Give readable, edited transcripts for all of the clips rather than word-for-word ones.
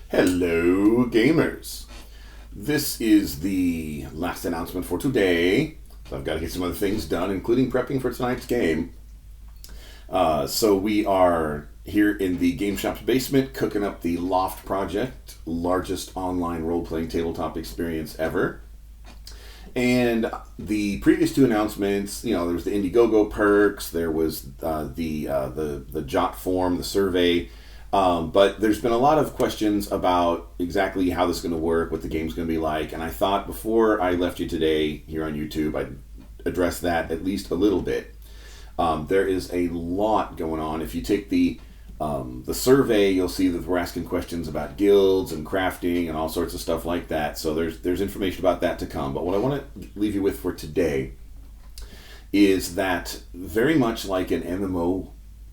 Hello, gamers. This is the last announcement for today. So I've got to get some other things done, including prepping for tonight's game. So we are here in the Game Shop's basement cooking up the LOFT project, largest online role-playing tabletop experience ever. And the previous two announcements, there was the Indiegogo perks, there was the Jot form, the survey. But there's been a lot of questions about exactly how this is going to work, what the game's going to be like, and I thought before I left you today here on YouTube, I'd address that at least a little bit. There is a lot going on. If you take the survey, you'll see that we're asking questions about guilds and crafting and all sorts of stuff like that. So there's information about that to come. But what I want to leave you with for today is that very much like an MMO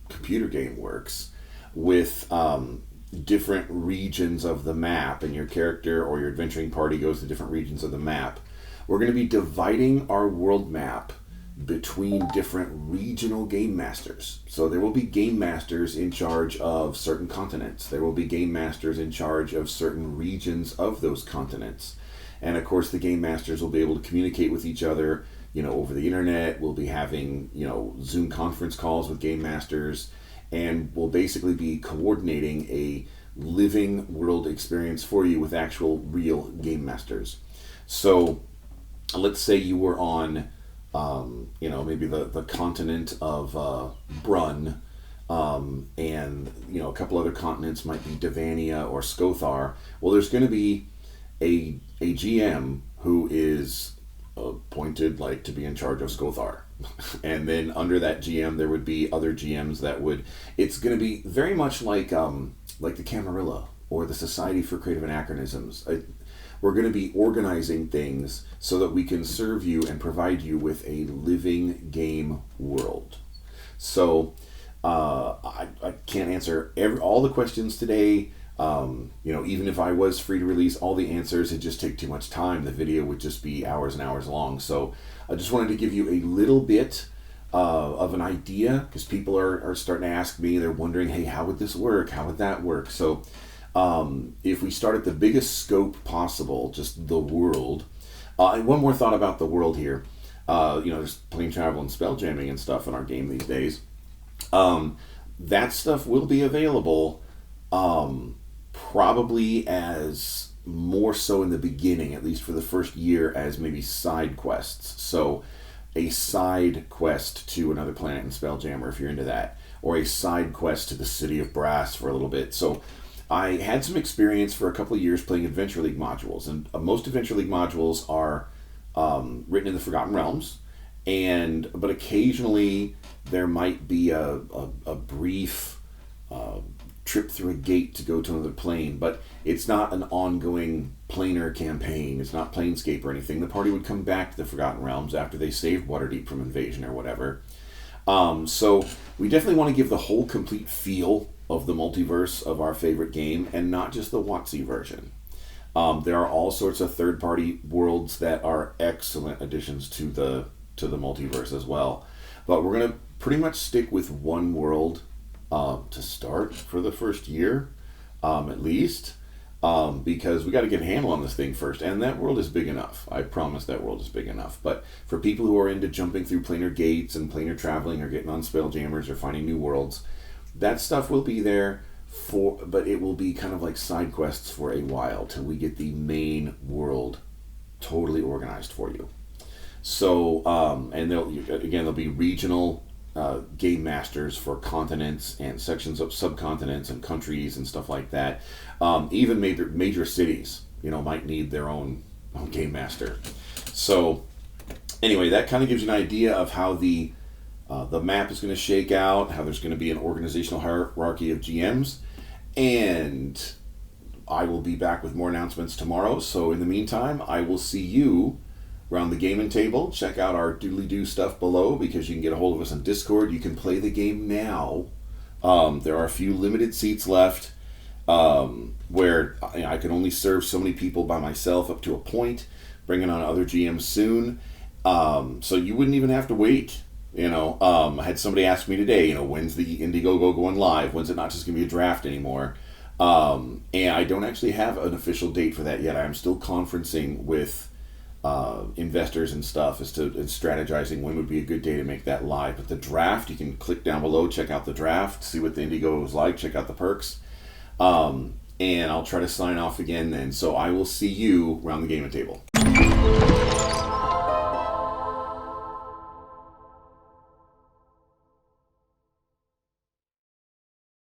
computer game works, with different regions of the map, and your character or your adventuring party goes to different regions of the map. We're going to be dividing our world map between different regional game masters. So there will be game masters in charge of certain continents. There will be game masters in charge of certain regions of those continents. And of course the game masters will be able to communicate with each other, over the internet. We'll be having, Zoom conference calls with game masters, and we'll basically be coordinating a living world experience for you with actual real game masters. So let's say you were on, maybe the continent of Brun, and, a couple other continents might be Devania or Skothar. Well, there's going to be a GM who is appointed to be in charge of Skothar. And then under that GM, there would be other GMs that would. It's going to be very much like the Camarilla or the Society for Creative Anachronisms. We're going to be organizing things so that we can serve you and provide you with a living game world. So I can't answer all the questions today. Even if I was free to release all the answers, it'd just take too much time. The video would just be hours and hours long. So I just wanted to give you a little bit of an idea, because people are starting to ask me. They're wondering, hey, how would this work? How would that work? So if we start at the biggest scope possible, just the world. And one more thought about the world here. There's plane travel and spell jamming and stuff in our game these days. That stuff will be available probably as more so in the beginning, at least for the first year, as maybe side quests. So a side quest to another planet in Spelljammer, if you're into that, or a side quest to the City of Brass for a little bit. So I had some experience for a couple of years playing Adventure League modules, and most Adventure League modules are written in the Forgotten Realms, but occasionally there might be a brief trip through a gate to go to another plane, but it's not an ongoing planar campaign. It's not Planescape or anything. The party would come back to the Forgotten Realms after they saved Waterdeep from invasion or whatever. So we definitely want to give the whole complete feel of the multiverse of our favorite game, and not just the WotC version. There are all sorts of third-party worlds that are excellent additions to the multiverse as well. But we're going to pretty much stick with one world to start for the first year, at least, because we got to get a handle on this thing first. And that world is big enough. I promise that world is big enough. But for people who are into jumping through planar gates and planar traveling, or getting on Spelljammers or finding new worlds, that stuff will be there but it will be kind of like side quests for a while till we get the main world totally organized for you. So, and there'll be regional game masters for continents and sections of subcontinents and countries and stuff like that. Even major cities, might need their own game master. So, anyway, that kind of gives you an idea of how the map is going to shake out, how there's going to be an organizational hierarchy of GMs, and I will be back with more announcements tomorrow. So in the meantime, I will see you around the gaming table. Check out our doodly-doo stuff below, because you can get a hold of us on Discord. You can play the game now. There are a few limited seats left, where I can only serve so many people by myself up to a point, bringing on other GMs soon. So you wouldn't even have to wait. I had somebody ask me today, when's the Indiegogo going live? When's it not just going to be a draft anymore? And I don't actually have an official date for that yet. I'm still conferencing with investors and stuff as to and strategizing when would be a good day to make that live. But the draft, you can click down below, check out the draft, see what the Indiegogo is like, check out the perks. And I'll try to sign off again then. So I will see you around the gaming table.